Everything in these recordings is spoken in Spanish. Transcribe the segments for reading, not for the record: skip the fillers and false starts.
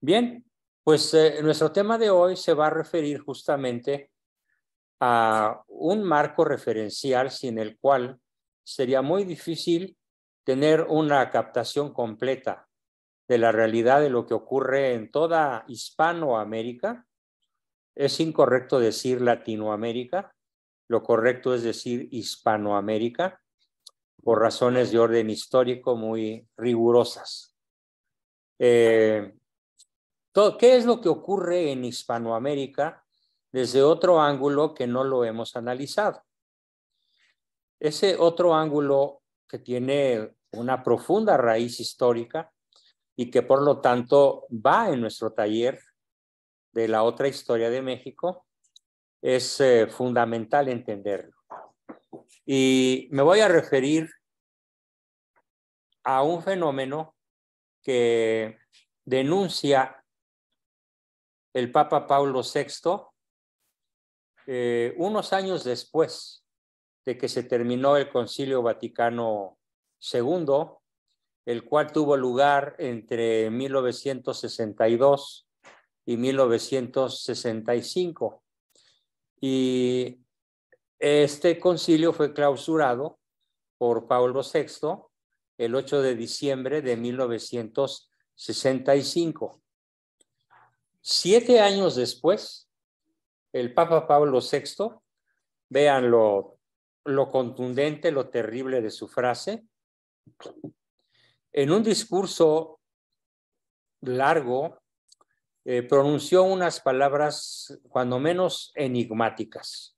Bien, pues nuestro tema de hoy se va a referir justamente a un marco referencial sin el cual sería muy difícil tener una captación completa de la realidad de lo que ocurre en toda Hispanoamérica. Es incorrecto decir Latinoamérica, lo correcto es decir Hispanoamérica, por razones de orden histórico muy rigurosas. ¿Qué es lo que ocurre en Hispanoamérica desde otro ángulo que no lo hemos analizado? Ese otro ángulo que tiene una profunda raíz histórica y que por lo tanto va en nuestro taller de la otra historia de México, es fundamental entenderlo. Y me voy a referir a un fenómeno que denuncia el Papa Pablo VI unos años después de que se terminó el Concilio Vaticano II, el cual tuvo lugar entre 1962 y 1965. Y este concilio fue clausurado por Pablo VI el 8 de diciembre de 1965. 7 años después, el Papa Pablo VI, vean lo contundente, lo terrible de su frase, en un discurso largo, pronunció unas palabras cuando menos enigmáticas.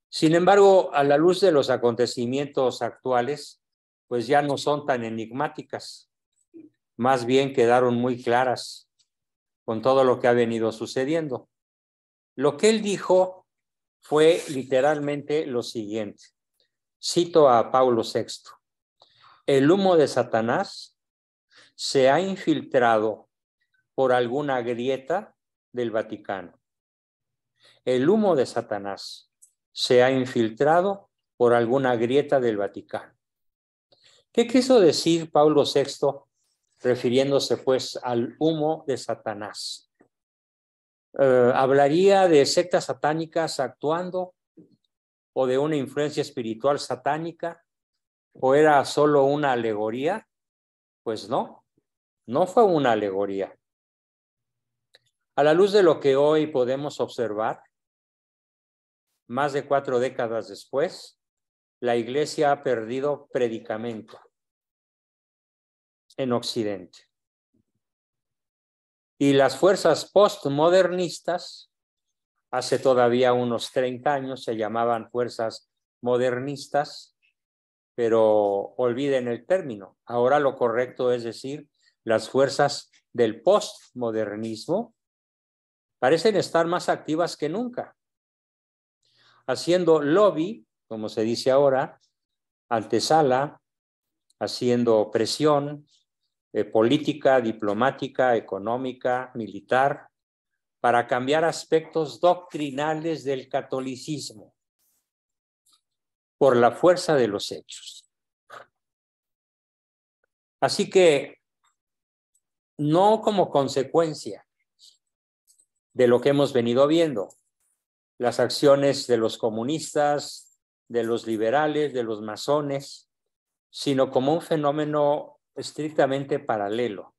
Sin embargo, a la luz de los acontecimientos actuales, pues ya no son tan enigmáticas, más bien quedaron muy claras con todo lo que ha venido sucediendo. Lo que él dijo fue literalmente lo siguiente. Cito a Pablo VI. El humo de Satanás se ha infiltrado por alguna grieta del Vaticano. El humo de Satanás se ha infiltrado por alguna grieta del Vaticano. ¿Qué quiso decir Pablo VI refiriéndose pues al humo de Satanás? ¿Hablaría de sectas satánicas actuando o de una influencia espiritual satánica? ¿O era solo una alegoría? Pues no, no fue una alegoría. A la luz de lo que hoy podemos observar, más de 4 décadas después, la Iglesia ha perdido predicamento en Occidente. Y las fuerzas postmodernistas, hace todavía unos 30 años se llamaban fuerzas modernistas, pero olviden el término. Ahora lo correcto es decir, las fuerzas del postmodernismo parecen estar más activas que nunca, haciendo lobby, como se dice ahora, antesala, haciendo presión política, diplomática, económica, militar, para cambiar aspectos doctrinales del catolicismo por la fuerza de los hechos. Así que, no como consecuencia de lo que hemos venido viendo, las acciones de los comunistas, de los liberales, de los masones, sino como un fenómeno estrictamente paralelo.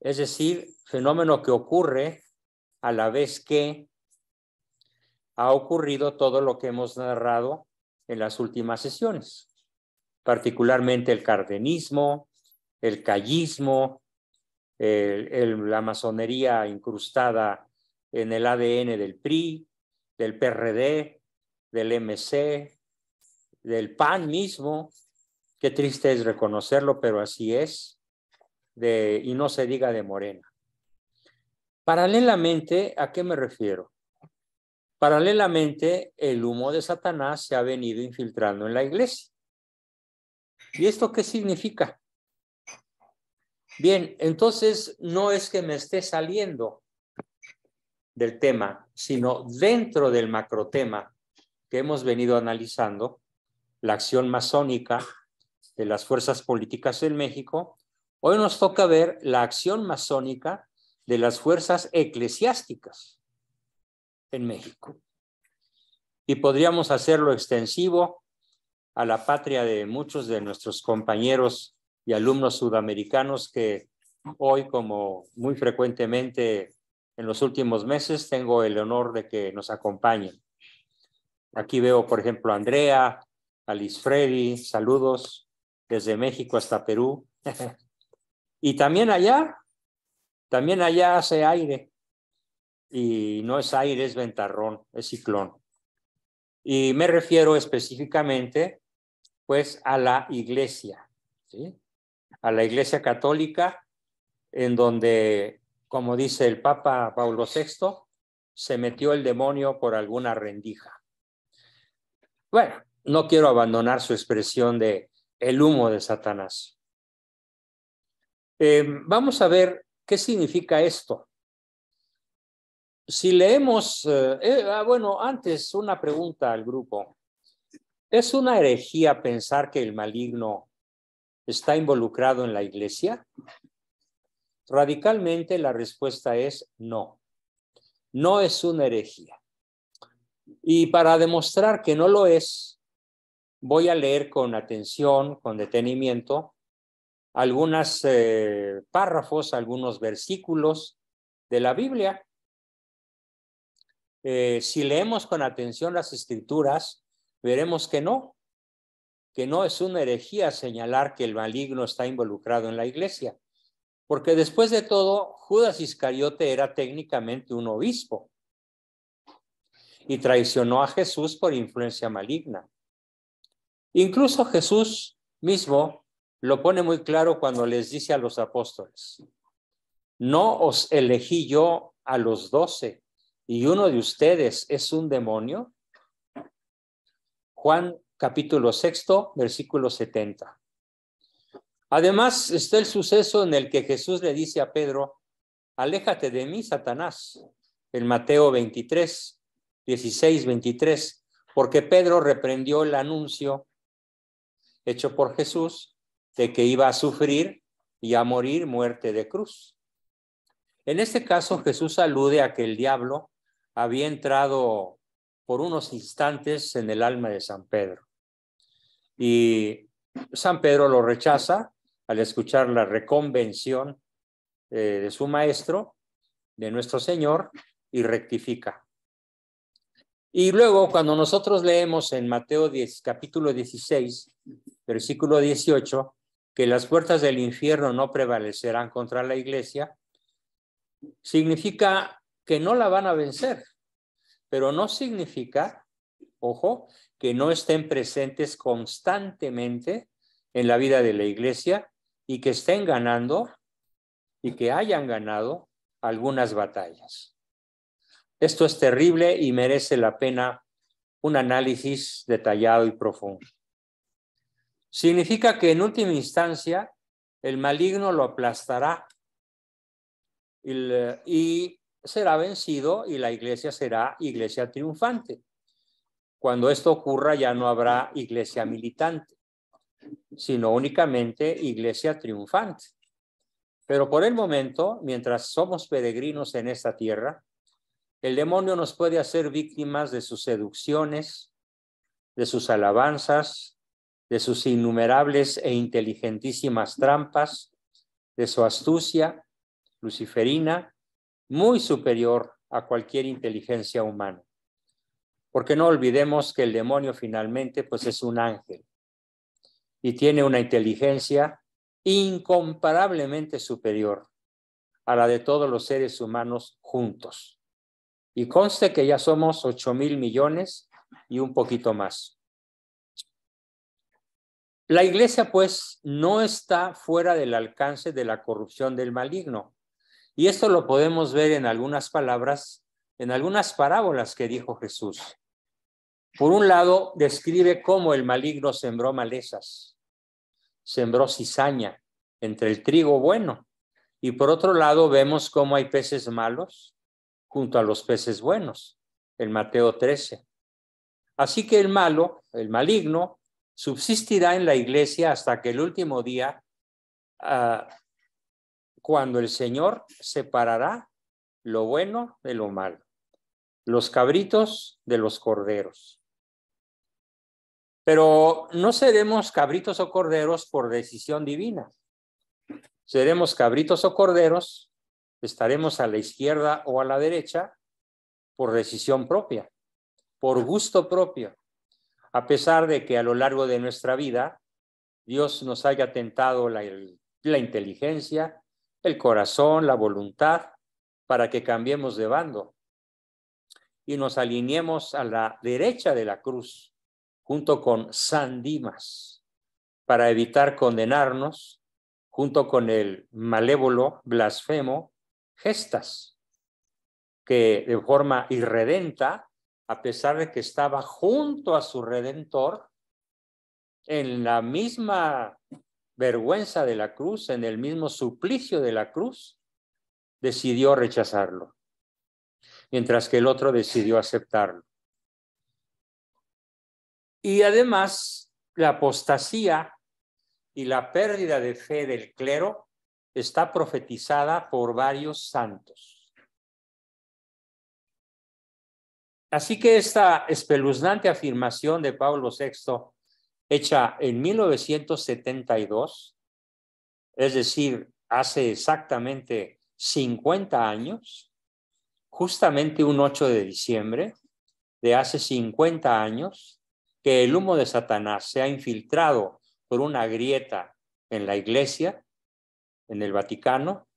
Es decir, fenómeno que ocurre a la vez que ha ocurrido todo lo que hemos narrado en las últimas sesiones, particularmente el cardenismo, el callismo, la masonería incrustada en el ADN del PRI, del PRD, del MC, del PAN mismo. Qué triste es reconocerlo, pero así es, y no se diga de Morena. Paralelamente, ¿a qué me refiero? Paralelamente, el humo de Satanás se ha venido infiltrando en la iglesia. ¿Y esto qué significa? Bien, entonces no es que me esté saliendo del tema, sino dentro del macrotema que hemos venido analizando, la acción masónica de las fuerzas políticas en México, Hoy nos toca ver la acción masónica de las fuerzas eclesiásticas en México. Y podríamos hacerlo extensivo a la patria de muchos de nuestros compañeros y alumnos sudamericanos que hoy, como muy frecuentemente en los últimos meses, tengo el honor de que nos acompañen. Aquí veo, por ejemplo, a Andrea, a Liz Freddy, saludos desde México hasta Perú. Y también allá hace aire. Y no es aire, es ventarrón, es ciclón. Y me refiero específicamente, pues, a la iglesia, ¿sí? A la iglesia católica, en donde, como dice el Papa Pablo VI, se metió el demonio por alguna rendija. Bueno, no quiero abandonar su expresión de el humo de Satanás. Vamos a ver qué significa esto. Si leemos, bueno, antes una pregunta al grupo. ¿Es una herejía pensar que el maligno está involucrado en la iglesia? Radicalmente la respuesta es no. No es una herejía. Y para demostrar que no lo es, voy a leer con atención, con detenimiento, algunos párrafos, algunos versículos de la Biblia. Si leemos con atención las Escrituras, veremos que no es una herejía señalar que el maligno está involucrado en la iglesia, porque después de todo, Judas Iscariote era técnicamente un obispo y traicionó a Jesús por influencia maligna. Incluso Jesús mismo lo pone muy claro cuando les dice a los apóstoles: ¿no os elegí yo a los 12 y uno de ustedes es un demonio? Juan capítulo 6, versículo 70. Además está el suceso en el que Jesús le dice a Pedro: aléjate de mí, Satanás, en Mateo 23, 16, 23, porque Pedro reprendió el anuncio hecho por Jesús de que iba a sufrir y a morir muerte de cruz. En este caso, Jesús alude a que el diablo había entrado por unos instantes en el alma de San Pedro. Y San Pedro lo rechaza al escuchar la reconvención de su maestro, de nuestro Señor, y rectifica. Y luego, cuando nosotros leemos en Mateo 10, capítulo 16, versículo 18, que las puertas del infierno no prevalecerán contra la iglesia, significa que no la van a vencer, pero no significa, ojo, que no estén presentes constantemente en la vida de la iglesia y que estén ganando y que hayan ganado algunas batallas. Esto es terrible y merece la pena un análisis detallado y profundo. Significa que en última instancia el maligno lo aplastará y será vencido y la iglesia será iglesia triunfante. Cuando esto ocurra ya no habrá iglesia militante, sino únicamente iglesia triunfante. Pero por el momento, mientras somos peregrinos en esta tierra, el demonio nos puede hacer víctimas de sus seducciones, de sus alabanzas, de sus innumerables e inteligentísimas trampas, de su astucia luciferina, muy superior a cualquier inteligencia humana. Porque no olvidemos que el demonio finalmente pues es un ángel y tiene una inteligencia incomparablemente superior a la de todos los seres humanos juntos. Y conste que ya somos 8,000 millones y un poquito más. La iglesia, pues, no está fuera del alcance de la corrupción del maligno. Y esto lo podemos ver en algunas palabras, en algunas parábolas que dijo Jesús. Por un lado, describe cómo el maligno sembró malezas, sembró cizaña entre el trigo bueno. Y por otro lado, vemos cómo hay peces malos junto a los peces buenos, en Mateo 13. Así que el maligno, subsistirá en la iglesia hasta que el último día cuando el Señor separará lo bueno de lo malo, los cabritos de los corderos. Pero no seremos cabritos o corderos por decisión divina. Seremos cabritos o corderos, estaremos a la izquierda o a la derecha por decisión propia, por gusto propio, a pesar de que a lo largo de nuestra vida Dios nos haya tentado la inteligencia, el corazón, la voluntad, para que cambiemos de bando y nos alineemos a la derecha de la cruz, junto con San Dimas, para evitar condenarnos, junto con el malévolo, blasfemo, Gestas, que de forma irredenta, a pesar de que estaba junto a su Redentor, en la misma vergüenza de la cruz, en el mismo suplicio de la cruz, decidió rechazarlo, mientras que el otro decidió aceptarlo. Y además, la apostasía y la pérdida de fe del clero está profetizada por varios santos. Así que esta espeluznante afirmación de Pablo VI, hecha en 1972, es decir, hace exactamente 50 años, justamente un 8 de diciembre de hace 50 años, que el humo de Satanás se ha infiltrado por una grieta en la Iglesia, en el Vaticano.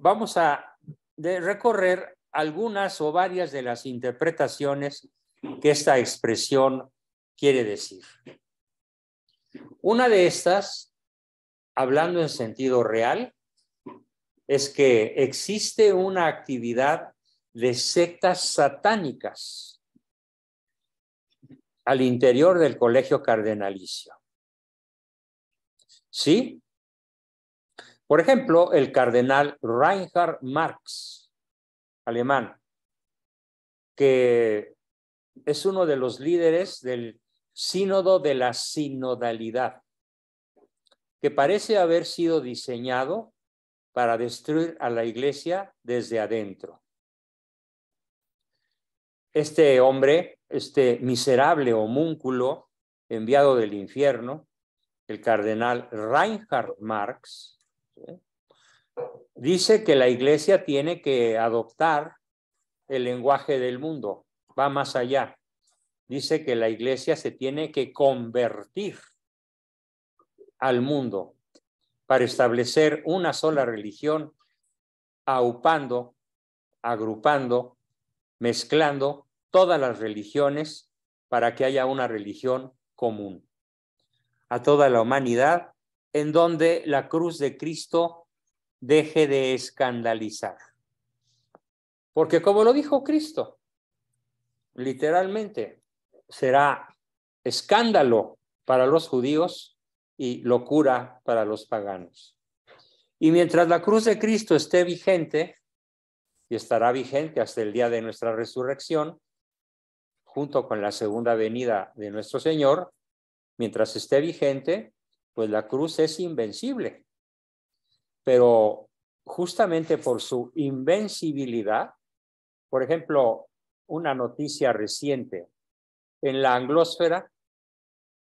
Vamos a recorrer algunas o varias de las interpretaciones que esta expresión quiere decir. Una de estas, hablando en sentido real, es que existe una actividad de sectas satánicas al interior del colegio cardenalicio. ¿Sí? Por ejemplo, el cardenal Reinhard Marx, alemán, que es uno de los líderes del sínodo de la sinodalidad, que parece haber sido diseñado para destruir a la Iglesia desde adentro. Este hombre, este miserable homúnculo enviado del infierno, el cardenal Reinhard Marx, ¿sí?, dice que la Iglesia tiene que adoptar el lenguaje del mundo, va más allá. Dice que la Iglesia se tiene que convertir al mundo para establecer una sola religión, aupando, agrupando, mezclando todas las religiones para que haya una religión común a toda la humanidad, en donde la cruz de Cristo deje de escandalizar. Porque como lo dijo Cristo, literalmente, será escándalo para los judíos y locura para los paganos. Y mientras la cruz de Cristo esté vigente, y estará vigente hasta el día de nuestra resurrección, junto con la segunda venida de nuestro Señor, mientras esté vigente, pues la cruz es invencible. Pero justamente por su invencibilidad, por ejemplo, una noticia reciente, en la anglósfera,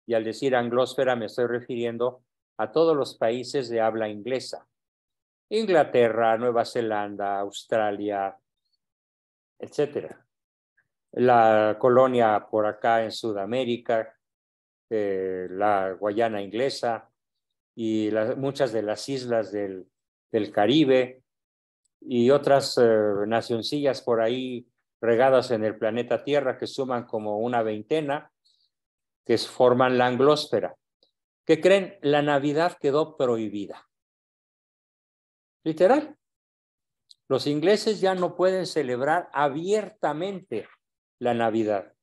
y al decir anglósfera me estoy refiriendo a todos los países de habla inglesa, Inglaterra, Nueva Zelanda, Australia, etcétera. La colonia por acá en Sudamérica, la Guayana inglesa y muchas de las islas del Caribe y otras nacioncillas por ahí regadas en el planeta Tierra que suman como una veintena, que forman la anglósfera. ¿Qué creen? La Navidad quedó prohibida. Literal. Los ingleses ya no pueden celebrar abiertamente la Navidad,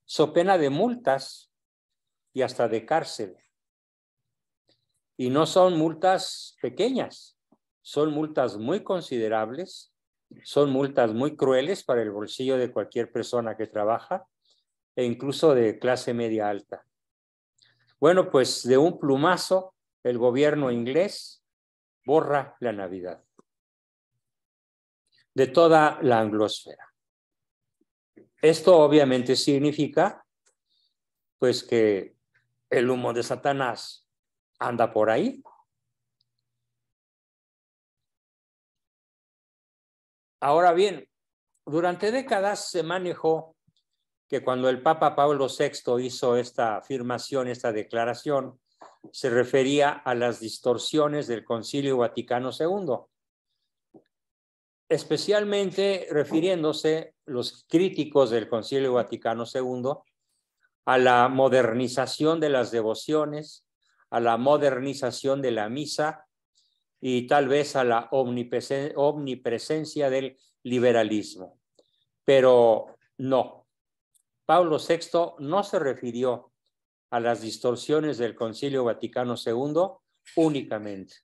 so pena de multas y hasta de cárcel. Y no son multas pequeñas, son multas muy considerables, son multas muy crueles para el bolsillo de cualquier persona que trabaja e incluso de clase media alta. Bueno, pues de un plumazo, el gobierno inglés borra la Navidad de toda la anglosfera. Esto obviamente significa pues que el humo de Satanás anda por ahí. Ahora bien, durante décadas se manejó que cuando el Papa Pablo VI hizo esta afirmación, esta declaración, se refería a las distorsiones del Concilio Vaticano II, especialmente refiriéndose los críticos del Concilio Vaticano II a la modernización de las devociones, a la modernización de la misa y tal vez a la omnipresencia del liberalismo. Pero no, Pablo VI no se refirió a las distorsiones del Concilio Vaticano II únicamente,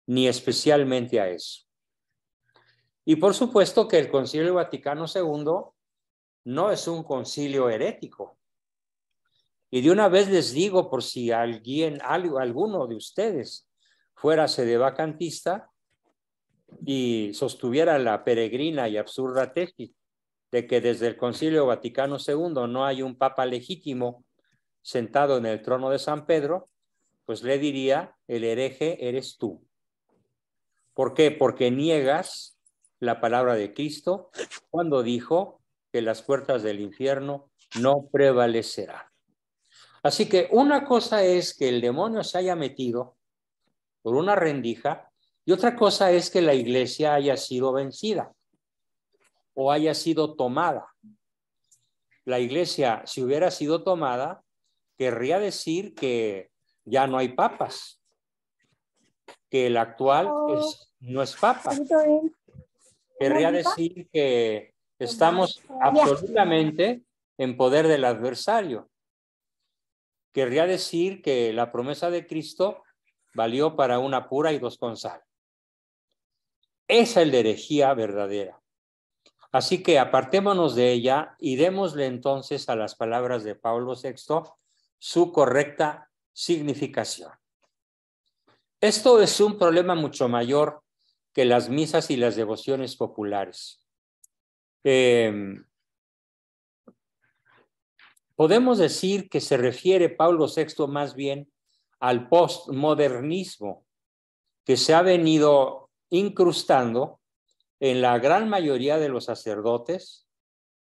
ni especialmente a eso. Y por supuesto que el Concilio Vaticano II no es un concilio herético. Y de una vez les digo, por si alguno de ustedes fuera sedevacantista y sostuviera la peregrina y absurda tesis de que desde el Concilio Vaticano II no hay un papa legítimo sentado en el trono de San Pedro, pues le diría, el hereje eres tú. ¿Por qué? Porque niegas la palabra de Cristo cuando dijo que las puertas del infierno no prevalecerán. Así que una cosa es que el demonio se haya metido por una rendija y otra cosa es que la iglesia haya sido vencida o haya sido tomada. La iglesia, si hubiera sido tomada, querría decir que ya no hay papas, que el actual no es papa. Querría decir que estamos absolutamente en poder del adversario. Querría decir que la promesa de Cristo valió para una pura y dos con sal. Esa es la herejía verdadera. Así que apartémonos de ella y démosle entonces a las palabras de Pablo VI su correcta significación. Esto es un problema mucho mayor que las misas y las devociones populares. Podemos decir que se refiere Pablo VI más bien al postmodernismo que se ha venido incrustando en la gran mayoría de los sacerdotes,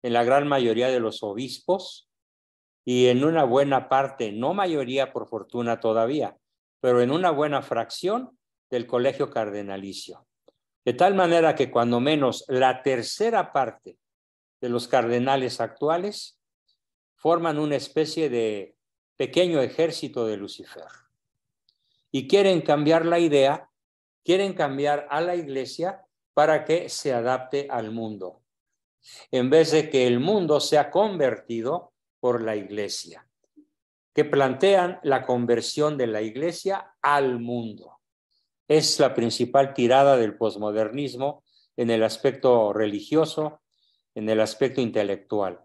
en la gran mayoría de los obispos y en una buena parte, no mayoría por fortuna todavía, pero en una buena fracción del colegio cardenalicio. De tal manera que cuando menos la tercera parte de los cardenales actuales forman una especie de pequeño ejército de Lucifer. Y quieren cambiar la idea, quieren cambiar a la iglesia para que se adapte al mundo, en vez de que el mundo sea convertido por la iglesia, que plantean la conversión de la iglesia al mundo. Es la principal tirada del posmodernismo en el aspecto religioso, en el aspecto intelectual.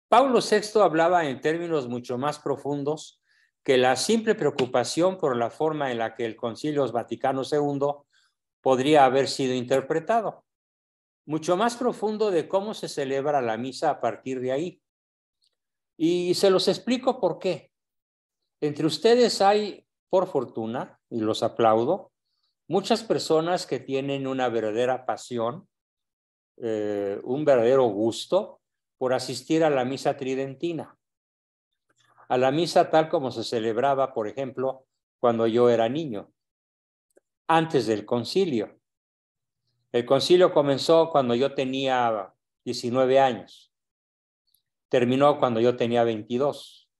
Pablo VI hablaba en términos mucho más profundos que la simple preocupación por la forma en la que el Concilio Vaticano II podría haber sido interpretado. Mucho más profundo de cómo se celebra la misa a partir de ahí. Y se los explico por qué. Entre ustedes hay, por fortuna, y los aplaudo, muchas personas que tienen una verdadera pasión, un verdadero gusto por asistir a la misa tridentina, a la misa tal como se celebraba, por ejemplo, cuando yo era niño, antes del concilio. El concilio comenzó cuando yo tenía 19 años, terminó cuando yo tenía 22.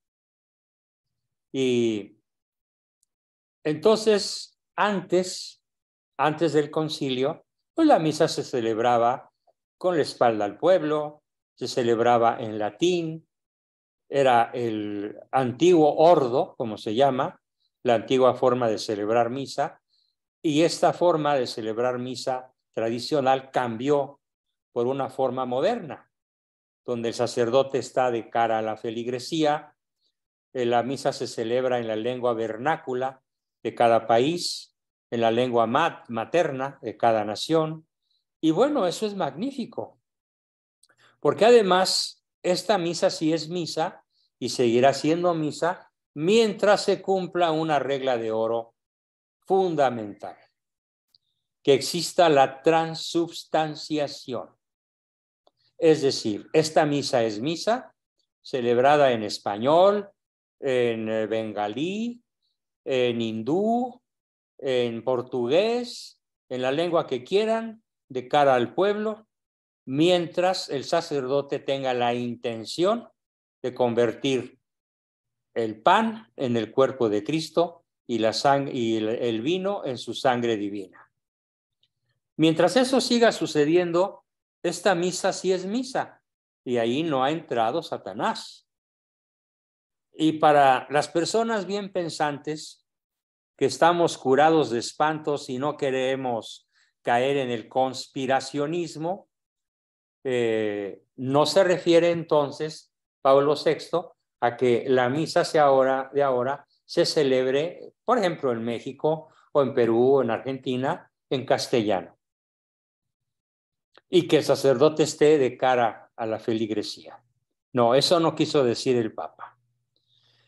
Y entonces, antes del concilio, pues la misa se celebraba con la espalda al pueblo, se celebraba en latín, era el antiguo ordo, como se llama, la antigua forma de celebrar misa, y esta forma de celebrar misa tradicional cambió por una forma moderna, donde el sacerdote está de cara a la feligresía, la misa se celebra en la lengua vernácula, de cada país, en la lengua materna de cada nación. Y bueno, eso es magnífico, porque además esta misa sí es misa y seguirá siendo misa mientras se cumpla una regla de oro fundamental, que exista la transubstanciación. Es decir, esta misa es misa celebrada en español, en bengalí, en hindú, en portugués, en la lengua que quieran, de cara al pueblo, mientras el sacerdote tenga la intención de convertir el pan en el cuerpo de Cristo y el vino en su sangre divina. Mientras eso siga sucediendo, esta misa sí es misa, y ahí no ha entrado Satanás. Y para las personas bien pensantes, que estamos curados de espantos y no queremos caer en el conspiracionismo, no se refiere entonces Pablo VI a que la misa de ahora se celebre, por ejemplo, en México o en Perú o en Argentina, en castellano, y que el sacerdote esté de cara a la feligresía. No, eso no quiso decir el Papa.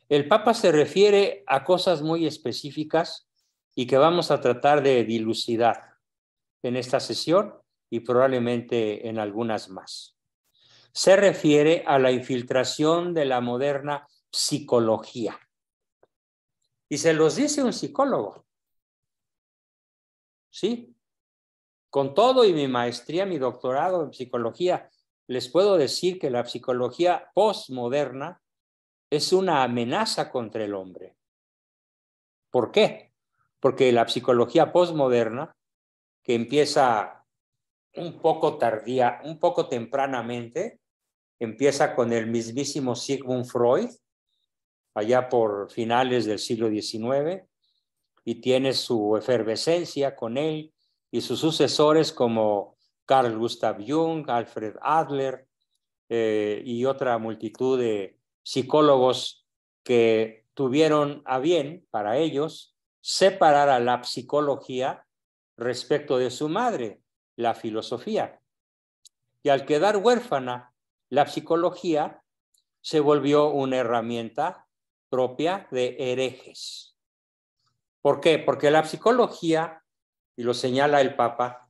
El Papa se refiere a cosas muy específicas y que vamos a tratar de dilucidar en esta sesión y probablemente en algunas más. Se refiere a la infiltración de la moderna psicología. Y se los dice un psicólogo. ¿Sí? Con todo y mi maestría, mi doctorado en psicología, les puedo decir que la psicología postmoderna es una amenaza contra el hombre. ¿Por qué? Porque la psicología postmoderna, que empieza un poco tempranamente, empieza con el mismísimo Sigmund Freud, allá por finales del siglo XIX, y tiene su efervescencia con él y sus sucesores como Carl Gustav Jung, Alfred Adler y otra multitud de psicólogos que tuvieron a bien para ellos separar a la psicología respecto de su madre, la filosofía. Y al quedar huérfana la psicología, se volvió una herramienta propia de herejes. ¿Por qué? Porque la psicología, y lo señala el Papa,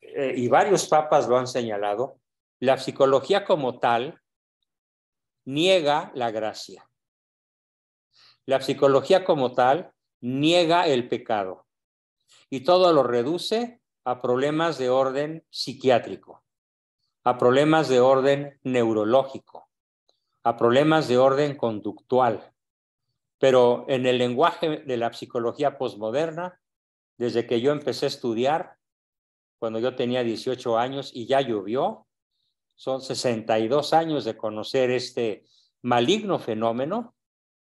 y varios papas lo han señalado, la psicología como tal niega la gracia. La psicología como tal niega el pecado y todo lo reduce a problemas de orden psiquiátrico, a problemas de orden neurológico, a problemas de orden conductual. Pero en el lenguaje de la psicología posmoderna, desde que yo empecé a estudiar, cuando yo tenía 18 años y ya llovió, son 62 años de conocer este maligno fenómeno,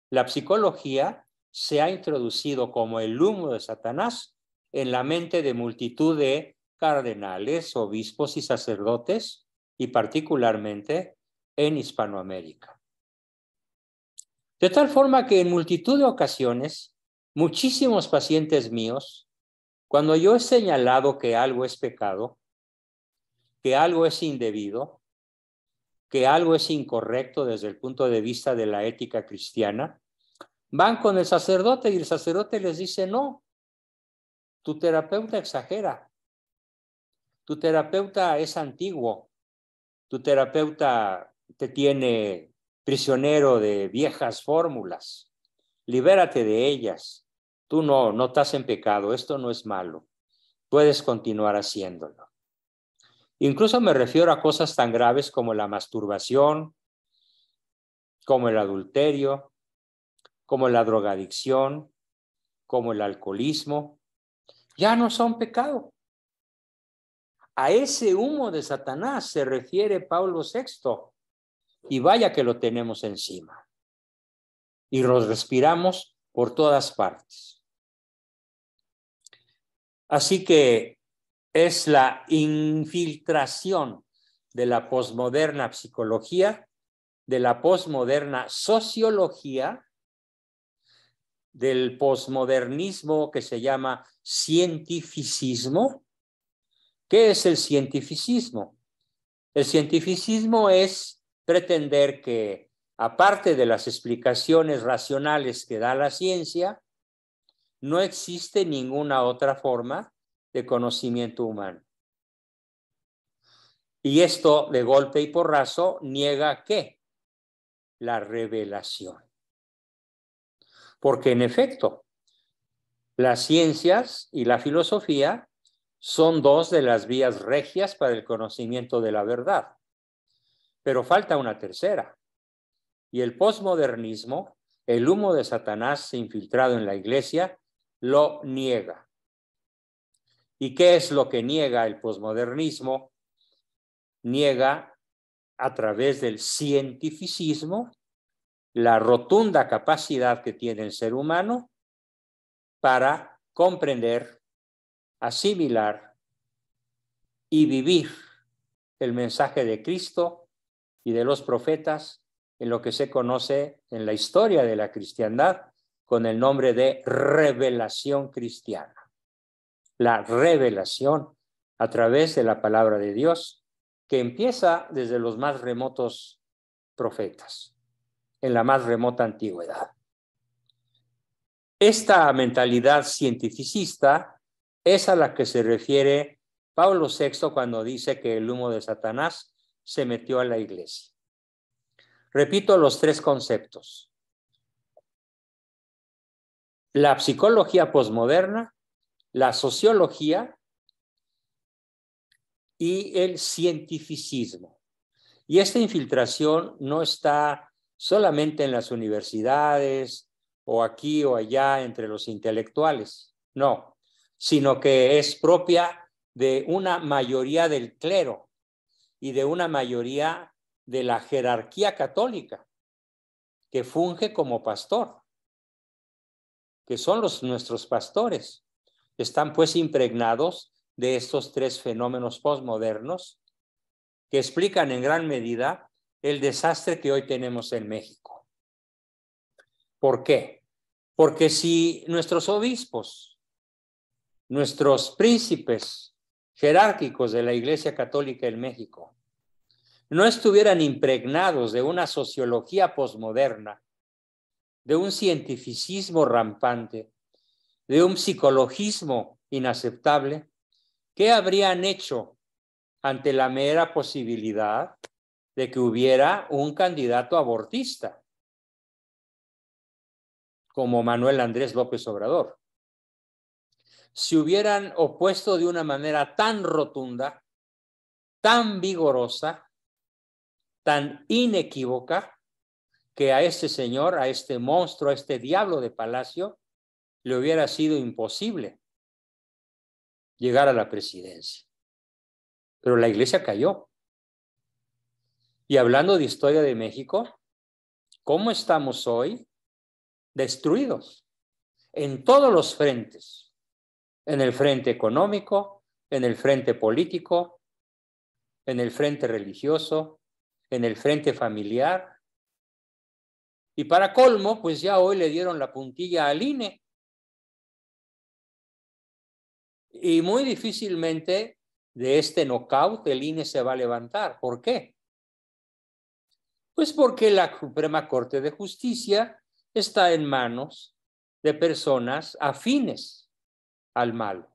la psicología se ha introducido como el humo de Satanás en la mente de multitud de cardenales, obispos y sacerdotes, y particularmente en Hispanoamérica. De tal forma que en multitud de ocasiones, muchísimos pacientes míos, cuando yo he señalado que algo es pecado, que algo es indebido, que algo es incorrecto desde el punto de vista de la ética cristiana, van con el sacerdote y el sacerdote les dice, no, tu terapeuta exagera, tu terapeuta es antiguo, tu terapeuta te tiene prisionero de viejas fórmulas, libérate de ellas, tú no estás en pecado, esto no es malo, puedes continuar haciéndolo. Incluso me refiero a cosas tan graves como la masturbación, como el adulterio, como la drogadicción, como el alcoholismo, ya no son pecado. A ese humo de Satanás se refiere Pablo VI, y vaya que lo tenemos encima. Y los respiramos por todas partes. Así que es la infiltración de la posmoderna psicología, de la posmoderna sociología, del posmodernismo que se llama cientificismo. ¿Qué es el cientificismo? El cientificismo es pretender que, aparte de las explicaciones racionales que da la ciencia, no existe ninguna otra forma de conocimiento humano. Y esto, de golpe y porrazo, niega ¿qué? La revelación. Porque, en efecto, las ciencias y la filosofía son dos de las vías regias para el conocimiento de la verdad. Pero falta una tercera. Y el posmodernismo, el humo de Satanás infiltrado en la iglesia, lo niega. ¿Y qué es lo que niega el posmodernismo? Niega a través del cientificismo la rotunda capacidad que tiene el ser humano para comprender, asimilar y vivir el mensaje de Cristo y de los profetas en lo que se conoce en la historia de la cristiandad con el nombre de revelación cristiana. La revelación a través de la palabra de Dios que empieza desde los más remotos profetas, en la más remota antigüedad. Esta mentalidad cientificista es a la que se refiere Pablo VI cuando dice que el humo de Satanás se metió a la iglesia. Repito los tres conceptos. La psicología posmoderna, la sociología y el cientificismo. Y esta infiltración no está solamente en las universidades o aquí o allá entre los intelectuales, no, sino que es propia de una mayoría del clero y de una mayoría de la jerarquía católica que funge como pastor, que son nuestros pastores. Están pues impregnados de estos tres fenómenos posmodernos que explican en gran medida el desastre que hoy tenemos en México. ¿Por qué? Porque si nuestros obispos, nuestros príncipes jerárquicos de la Iglesia Católica en México, no estuvieran impregnados de una sociología posmoderna, de un cientificismo rampante, de un psicologismo inaceptable, ¿qué habrían hecho ante la mera posibilidad de que hubiera un candidato abortista como Manuel Andrés López Obrador? Se hubieran opuesto de una manera tan rotunda, tan vigorosa, tan inequívoca, que a este señor, a este monstruo, a este diablo de palacio, le hubiera sido imposible llegar a la presidencia. Pero la iglesia cayó. Y hablando de historia de México, ¿cómo estamos hoy? Destruidos en todos los frentes, en el frente económico, en el frente político, en el frente religioso, en el frente familiar. Y para colmo, pues ya hoy le dieron la puntilla al INE. Y muy difícilmente de este knockout el INE se va a levantar. ¿Por qué? Pues porque la Suprema Corte de Justicia está en manos de personas afines al mal.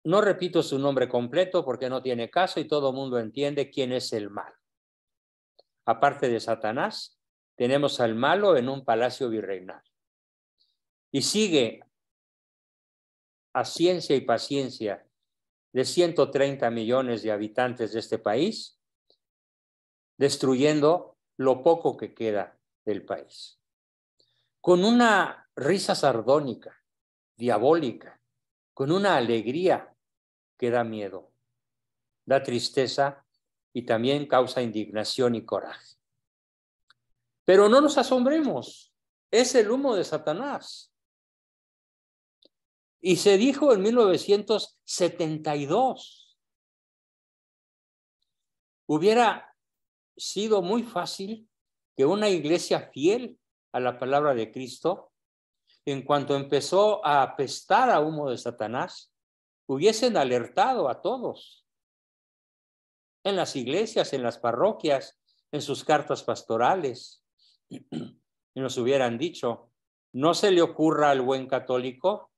No repito su nombre completo porque no tiene caso y todo el mundo entiende quién es el mal. Aparte de Satanás, tenemos al malo en un palacio virreinal. Y sigue a ciencia y paciencia de 130 millones de habitantes de este país, destruyendo lo poco que queda del país. Con una risa sardónica, diabólica, con una alegría que da miedo, da tristeza y también causa indignación y coraje. Pero no nos asombremos, es el humo de Satanás. Y se dijo en 1972. Hubiera sido muy fácil que una iglesia fiel a la palabra de Cristo, en cuanto empezó a apestar a humo de Satanás, hubiesen alertado a todos en las iglesias, en las parroquias, en sus cartas pastorales, y nos hubieran dicho: no se le ocurra al buen católico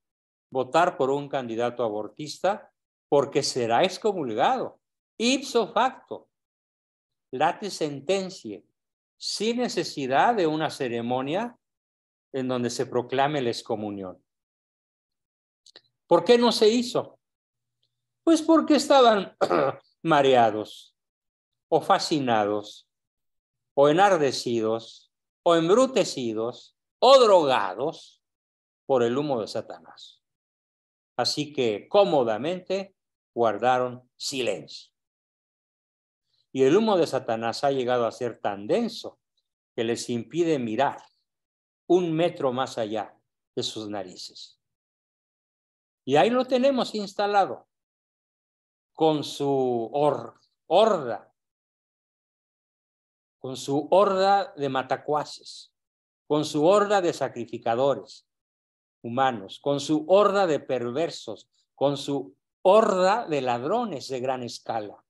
votar por un candidato abortista, porque será excomulgado, ipso facto, late sentencia, sin necesidad de una ceremonia en donde se proclame la excomunión. ¿Por qué no se hizo? Pues porque estaban mareados, o fascinados, o enardecidos, o embrutecidos, o drogados por el humo de Satanás. Así que cómodamente guardaron silencio. Y el humo de Satanás ha llegado a ser tan denso que les impide mirar 1 metro más allá de sus narices. Y ahí lo tenemos instalado con su horda, con su horda de matacuaces, con su horda de sacrificadores humanos, con su horda de perversos, con su horda de ladrones de gran escala.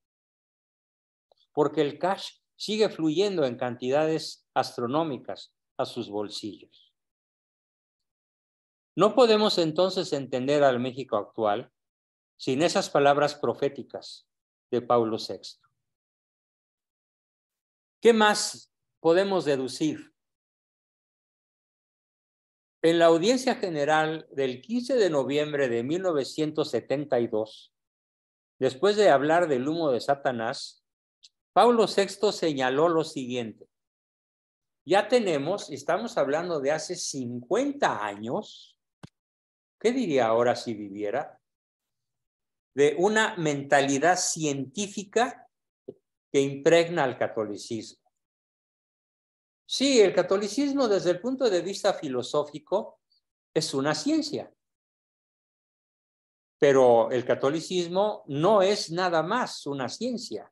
Porque el cash sigue fluyendo en cantidades astronómicas a sus bolsillos. No podemos entonces entender al México actual sin esas palabras proféticas de Pablo VI. ¿Qué más podemos deducir? En la audiencia general del 15 de noviembre de 1972, después de hablar del humo de Satanás, Pablo VI señaló lo siguiente: ya tenemos, estamos hablando de hace 50 años, ¿qué diría ahora si viviera? De una mentalidad científica que impregna al catolicismo. Sí, el catolicismo desde el punto de vista filosófico es una ciencia, pero el catolicismo no es nada más una ciencia.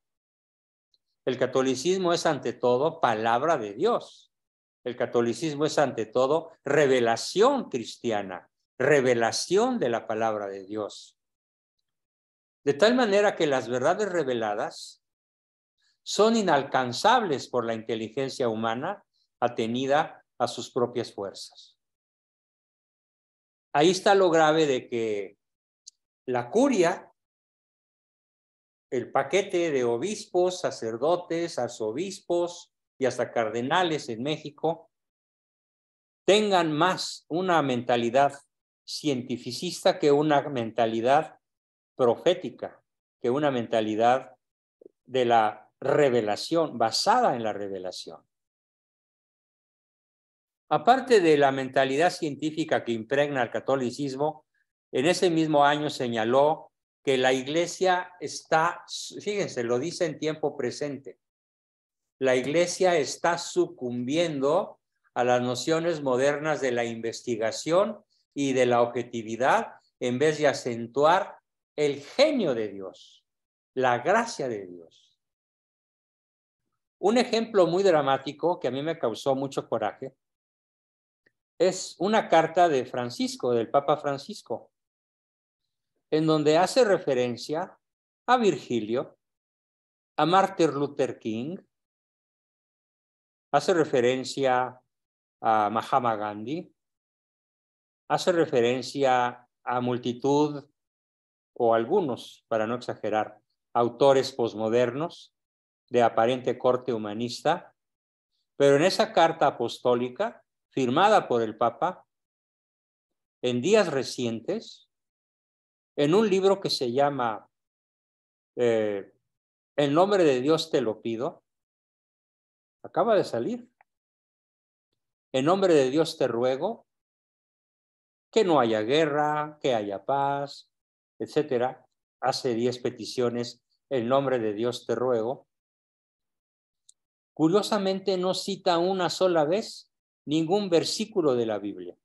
El catolicismo es ante todo palabra de Dios. El catolicismo es ante todo revelación cristiana, revelación de la palabra de Dios. De tal manera que las verdades reveladas son inalcanzables por la inteligencia humana atenida a sus propias fuerzas. Ahí está lo grave de que la curia, el paquete de obispos, sacerdotes, arzobispos y hasta cardenales en México, tengan más una mentalidad cientificista que una mentalidad profética, que una mentalidad de la revelación, basada en la revelación. Aparte de la mentalidad científica que impregna el catolicismo, en ese mismo año señaló que la iglesia está, fíjense, lo dice en tiempo presente, la iglesia está sucumbiendo a las nociones modernas de la investigación y de la objetividad en vez de acentuar el genio de Dios, la gracia de Dios. Un ejemplo muy dramático que a mí me causó mucho coraje es una carta de Francisco, del Papa Francisco, en donde hace referencia a Virgilio, a Martin Luther King, hace referencia a Mahatma Gandhi, hace referencia a multitud, o algunos, para no exagerar, autores posmodernos de aparente corte humanista, pero en esa carta apostólica, firmada por el Papa, en días recientes, en un libro que se llama En nombre de Dios te lo pido, acaba de salir. En nombre de Dios te ruego que no haya guerra, que haya paz, etcétera. Hace 10 peticiones, en nombre de Dios te ruego. Curiosamente no cita una sola vez ningún versículo de la Biblia,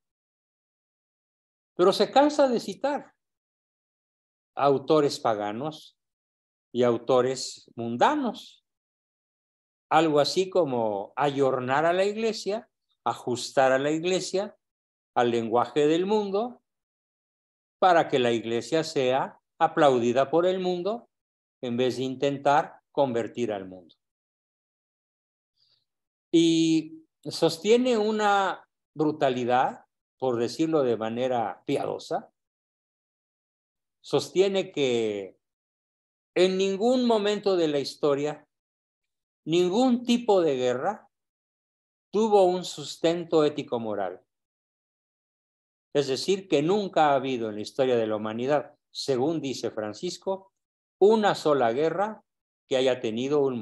pero se cansa de citar a autores paganos y autores mundanos. algo así como ayornar a la iglesia, ajustar a la iglesia al lenguaje del mundo, para que la iglesia sea aplaudida por el mundo en vez de intentar convertir al mundo. Y sostiene una brutalidad, por decirlo de manera piadosa, sostiene que en ningún momento de la historia, ningún tipo de guerra tuvo un sustento ético-moral. Es decir, que nunca ha habido en la historia de la humanidad, según dice Francisco, una sola guerra que haya tenido un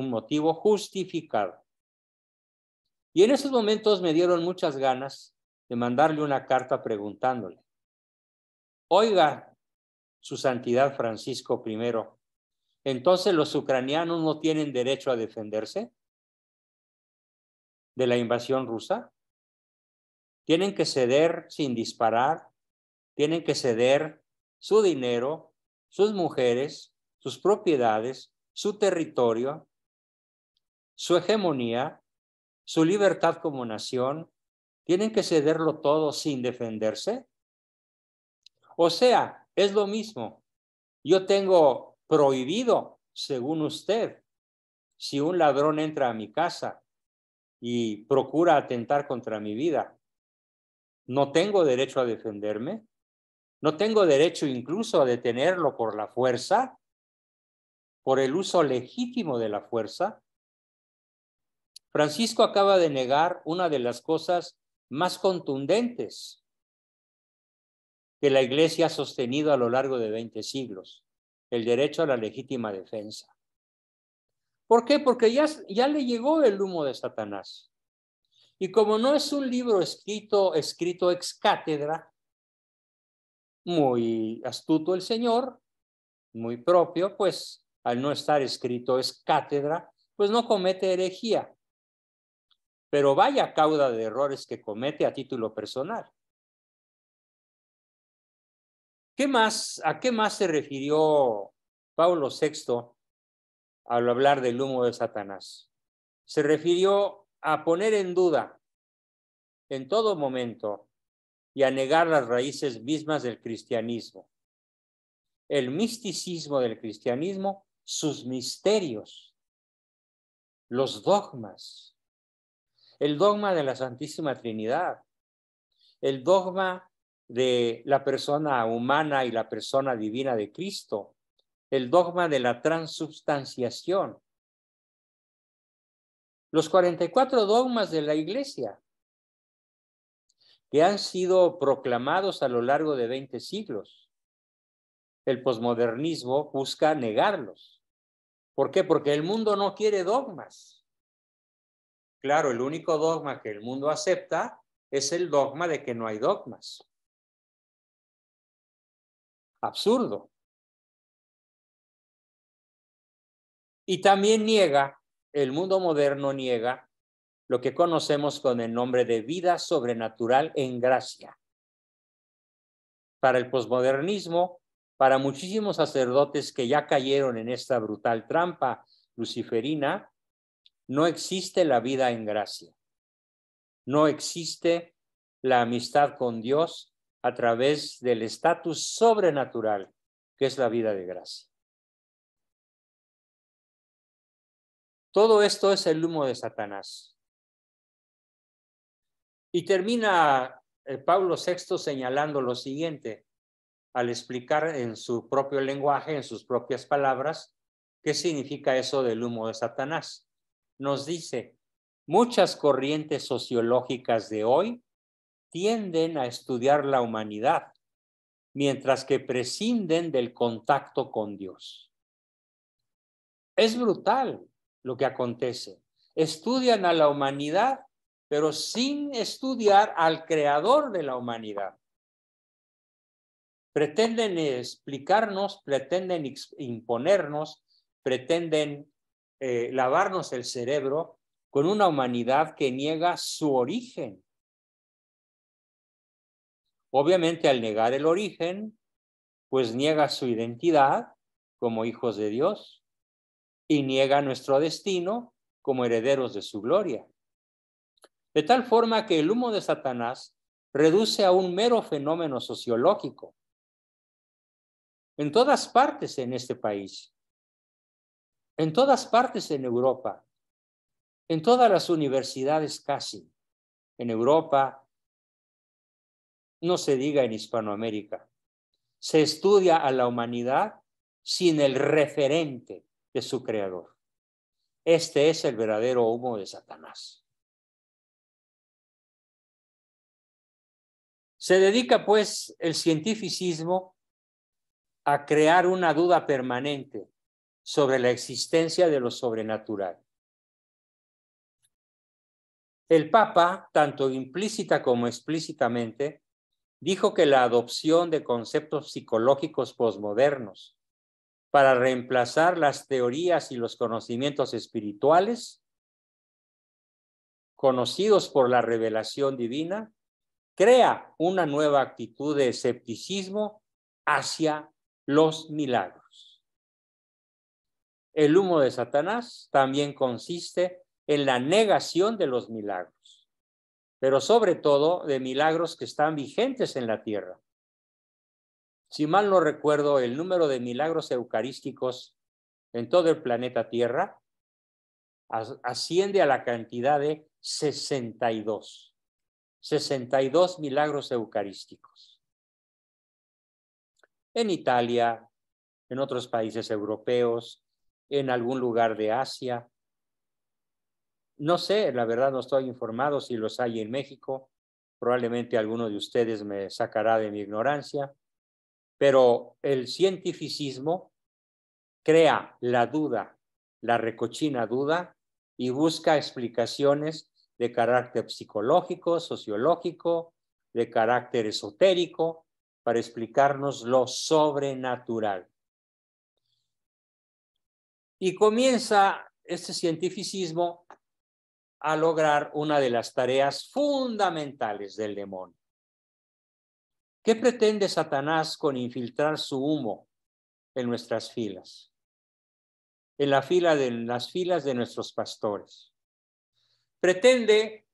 motivo justificado. Y en esos momentos me dieron muchas ganas de mandarle una carta preguntándole: oiga, su santidad Francisco I, ¿entonces los ucranianos no tienen derecho a defenderse de la invasión rusa? ¿Tienen que ceder sin disparar? ¿Tienen que ceder su dinero, sus mujeres, sus propiedades, su territorio, su hegemonía, su libertad como nación? ¿Tienen que cederlo todo sin defenderse? O sea, es lo mismo. Yo tengo prohibido, según usted, si un ladrón entra a mi casa y procura atentar contra mi vida, ¿no tengo derecho a defenderme? ¿No tengo derecho incluso a detenerlo por la fuerza, por el uso legítimo de la fuerza? Francisco acaba de negar una de las cosas más contundentes que la Iglesia ha sostenido a lo largo de 20 siglos, el derecho a la legítima defensa. ¿Por qué? Porque ya le llegó el humo de Satanás. Y como no es un libro escrito ex cátedra, muy astuto el Señor, muy propio, pues al no estar escrito ex cátedra, pues no comete herejía. Pero vaya cauda de errores que comete a título personal. ¿A qué más se refirió Pablo VI al hablar del humo de Satanás? Se refirió a poner en duda en todo momento y a negar las raíces mismas del cristianismo, el misticismo del cristianismo, sus misterios, los dogmas, el dogma de la Santísima Trinidad, el dogma de la persona humana y la persona divina de Cristo, el dogma de la transubstanciación, los 44 dogmas de la Iglesia que han sido proclamados a lo largo de 20 siglos. El posmodernismo busca negarlos. ¿Por qué? Porque el mundo no quiere dogmas. Claro, el único dogma que el mundo acepta es el dogma de que no hay dogmas. Absurdo. Y también el mundo moderno niega lo que conocemos con el nombre de vida sobrenatural en gracia. Para el posmodernismo, para muchísimos sacerdotes que ya cayeron en esta brutal trampa luciferina, no existe la vida en gracia. No existe la amistad con Dios a través del estatus sobrenatural, que es la vida de gracia. Todo esto es el humo de Satanás. Y termina Pablo VI señalando lo siguiente, al explicar en su propio lenguaje, en sus propias palabras, qué significa eso del humo de Satanás. Nos dice: muchas corrientes sociológicas de hoy tienden a estudiar la humanidad, mientras que prescinden del contacto con Dios. Es brutal lo que acontece. Estudian a la humanidad, pero sin estudiar al creador de la humanidad. Pretenden explicarnos, pretenden imponernos, pretenden lavarnos el cerebro con una humanidad que niega su origen. Obviamente, al negar el origen, pues niega su identidad como hijos de Dios y niega nuestro destino como herederos de su gloria. De tal forma que el humo de Satanás reduce a un mero fenómeno sociológico. En todas partes en este país, en todas partes en Europa, en todas las universidades casi, en Europa, no se diga en Hispanoamérica, se estudia a la humanidad sin el referente de su creador. Este es el verdadero humo de Satanás. Se dedica, pues, el cientificismo a crear una duda permanente sobre la existencia de lo sobrenatural. El Papa, tanto implícita como explícitamente, dijo que la adopción de conceptos psicológicos posmodernos para reemplazar las teorías y los conocimientos espirituales conocidos por la revelación divina crea una nueva actitud de escepticismo hacia los milagros. El humo de Satanás también consiste en la negación de los milagros, pero sobre todo de milagros que están vigentes en la tierra. Si mal no recuerdo, el número de milagros eucarísticos en todo el planeta Tierra asciende a la cantidad de 62. 62 milagros eucarísticos. En Italia, en otros países europeos, en algún lugar de Asia. No sé, la verdad no estoy informado si los hay en México. Probablemente alguno de ustedes me sacará de mi ignorancia. Pero el cientificismo crea la duda, la recochina duda, y busca explicaciones de carácter psicológico, sociológico, de carácter esotérico, para explicarnos lo sobrenatural. Y comienza este cientificismo a lograr una de las tareas fundamentales del demonio. ¿Qué pretende Satanás con infiltrar su humo en nuestras filas? En las filas de nuestros pastores. Pretende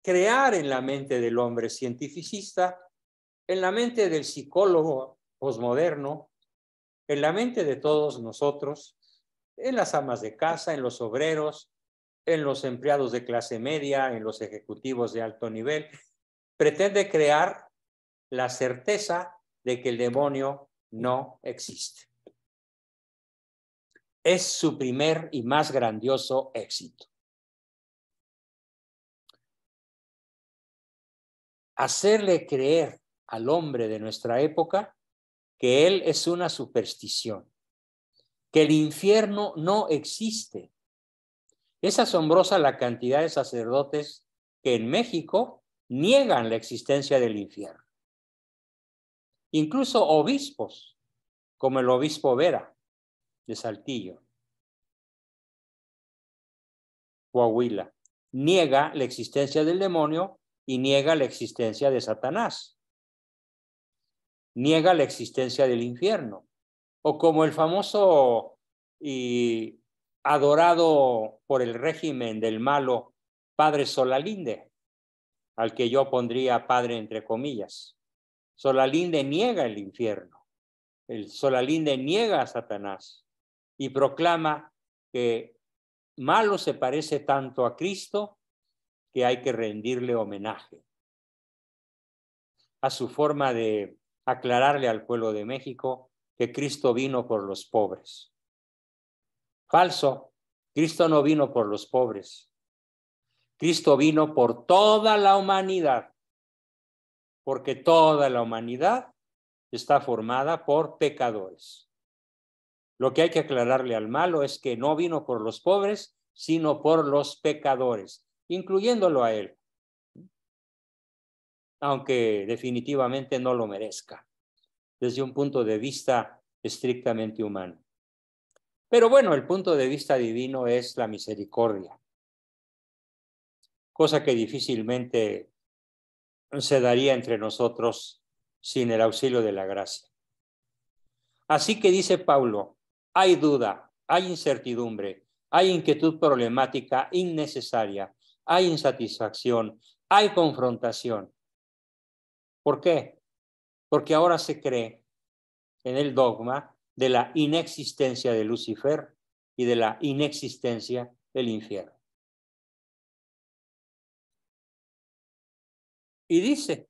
crear en la mente del hombre cientificista, en la mente del psicólogo posmoderno, en la mente de todos nosotros, en las amas de casa, en los obreros, en los empleados de clase media, en los ejecutivos de alto nivel, pretende crear la certeza de que el demonio no existe. Es su primer y más grandioso éxito. Hacerle creer al hombre de nuestra época que él es una superstición, que el infierno no existe. Es asombrosa la cantidad de sacerdotes que en México niegan la existencia del infierno. Incluso obispos, como el obispo Vera de Saltillo, Coahuila, niega la existencia del demonio y niega la existencia de Satanás. Niega la existencia del infierno. O como el famoso y adorado por el régimen del malo padre Solalinde, al que yo pondría padre entre comillas. Solalinde niega el infierno. El Solalinde niega a Satanás y proclama que malo se parece tanto a Cristo que hay que rendirle homenaje. A su forma de aclararle al pueblo de México que Cristo vino por los pobres. Falso, Cristo no vino por los pobres. Cristo vino por toda la humanidad, porque toda la humanidad está formada por pecadores. Lo que hay que aclararle al malo es que no vino por los pobres, sino por los pecadores, incluyéndolo a él, aunque definitivamente no lo merezca, desde un punto de vista estrictamente humano. Pero bueno, el punto de vista divino es la misericordia, cosa que difícilmente se daría entre nosotros sin el auxilio de la gracia. Así que dice Pablo, hay duda, hay incertidumbre, hay inquietud problemática innecesaria, hay insatisfacción, hay confrontación. ¿Por qué? Porque ahora se cree en el dogma de la inexistencia de Lucifer y de la inexistencia del infierno. Y dice,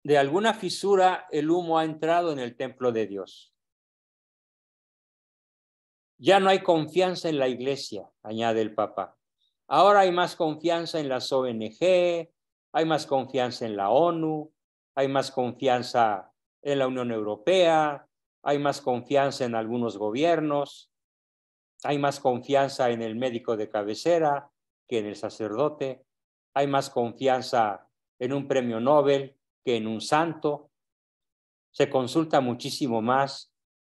de alguna fisura el humo ha entrado en el templo de Dios. Ya no hay confianza en la iglesia, añade el Papa. Ahora hay más confianza en las ONG, hay más confianza en la ONU, hay más confianza en la Unión Europea, hay más confianza en algunos gobiernos, hay más confianza en el médico de cabecera que en el sacerdote, hay más confianza en un premio Nobel que en un santo. Se consulta muchísimo más,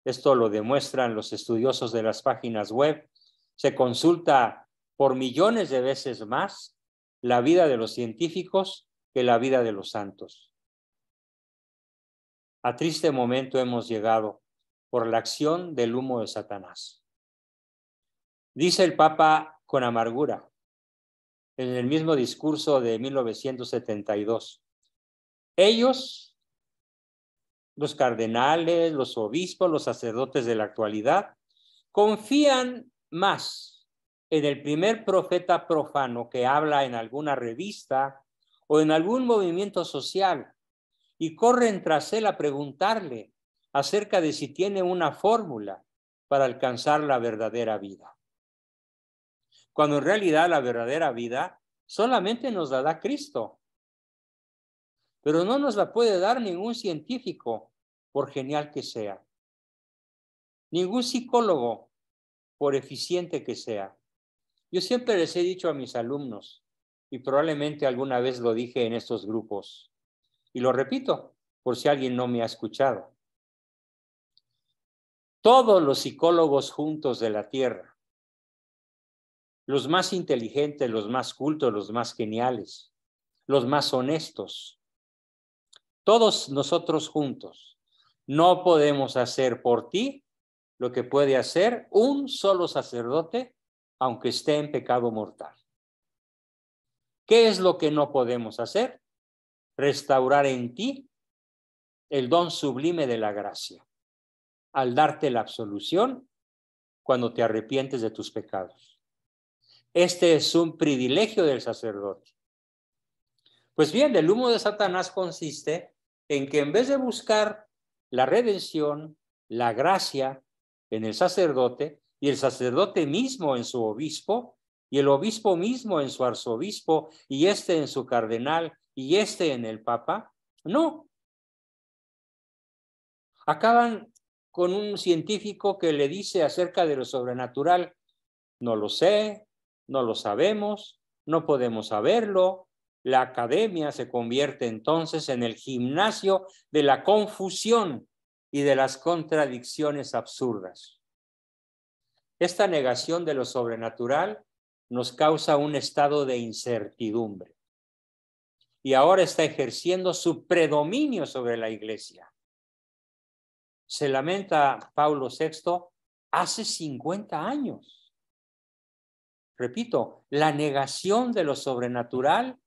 esto lo demuestran los estudiosos de las páginas web, se consulta por millones de veces más la vida de los científicos que la vida de los santos. A triste momento hemos llegado por la acción del humo de Satanás. Dice el Papa con amargura, en el mismo discurso de 1972, ellos, los cardenales, los obispos, los sacerdotes de la actualidad, confían más en el primer profeta profano que habla en alguna revista o en algún movimiento social y corren tras él a preguntarle acerca de si tiene una fórmula para alcanzar la verdadera vida. Cuando en realidad la verdadera vida solamente nos la da Cristo. Pero no nos la puede dar ningún científico, por genial que sea. Ningún psicólogo, por eficiente que sea. Yo siempre les he dicho a mis alumnos, y probablemente alguna vez lo dije en estos grupos, y lo repito, por si alguien no me ha escuchado. Todos los psicólogos juntos de la Tierra, los más inteligentes, los más cultos, los más geniales, los más honestos, todos nosotros juntos, no podemos hacer por ti lo que puede hacer un solo sacerdote, aunque esté en pecado mortal. ¿Qué es lo que no podemos hacer? Restaurar en ti el don sublime de la gracia, al darte la absolución cuando te arrepientes de tus pecados. Este es un privilegio del sacerdote. Pues bien, el humo de Satanás consiste en que en vez de buscar la redención, la gracia en el sacerdote, y el sacerdote mismo en su obispo, y el obispo mismo en su arzobispo, y este en su cardenal, y este en el papa, no. Acaban con un científico que le dice acerca de lo sobrenatural, no lo sé, no lo sabemos, no podemos saberlo. La academia se convierte entonces en el gimnasio de la confusión y de las contradicciones absurdas. Esta negación de lo sobrenatural nos causa un estado de incertidumbre y ahora está ejerciendo su predominio sobre la iglesia. Se lamenta Pablo VI hace 50 años. Repito, la negación de lo sobrenatural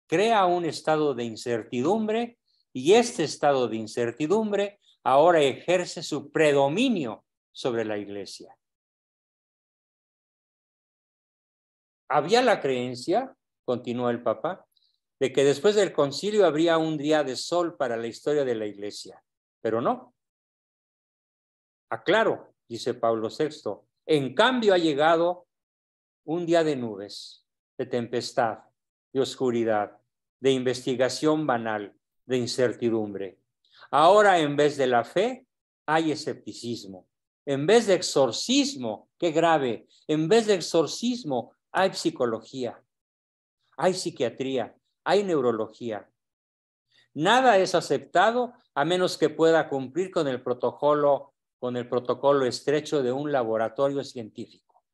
crea un estado de incertidumbre y este estado de incertidumbre ahora ejerce su predominio sobre la iglesia. Había la creencia, continuó el Papa, de que después del concilio habría un día de sol para la historia de la iglesia, pero no. Aclaro, dice Pablo VI, en cambio ha llegado un día de nubes, de tempestad, de oscuridad, de investigación banal, de incertidumbre. Ahora, en vez de la fe, hay escepticismo. En vez de exorcismo, qué grave, en vez de exorcismo, hay psicología, hay psiquiatría, hay neurología. Nada es aceptado a menos que pueda cumplir con el protocolo estrecho de un laboratorio científico.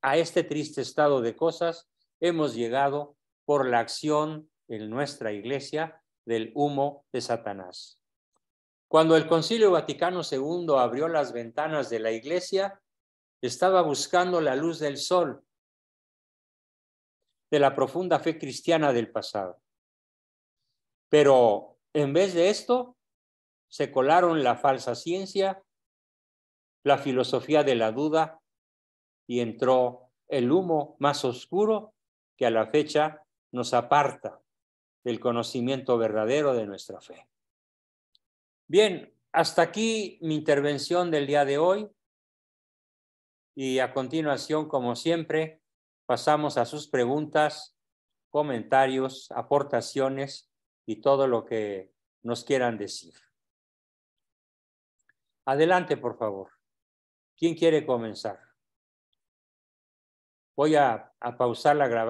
A este triste estado de cosas hemos llegado por la acción en nuestra iglesia del humo de Satanás. Cuando el Concilio Vaticano II abrió las ventanas de la iglesia, estaba buscando la luz del sol de la profunda fe cristiana del pasado. Pero en vez de esto, se colaron la falsa ciencia, la filosofía de la duda, y entró el humo más oscuro que a la fecha nos aparta del conocimiento verdadero de nuestra fe. Bien, hasta aquí mi intervención del día de hoy, y a continuación, como siempre, pasamos a sus preguntas, comentarios, aportaciones y todo lo que nos quieran decir. Adelante, por favor. ¿Quién quiere comenzar? Voy a pausar la grabación.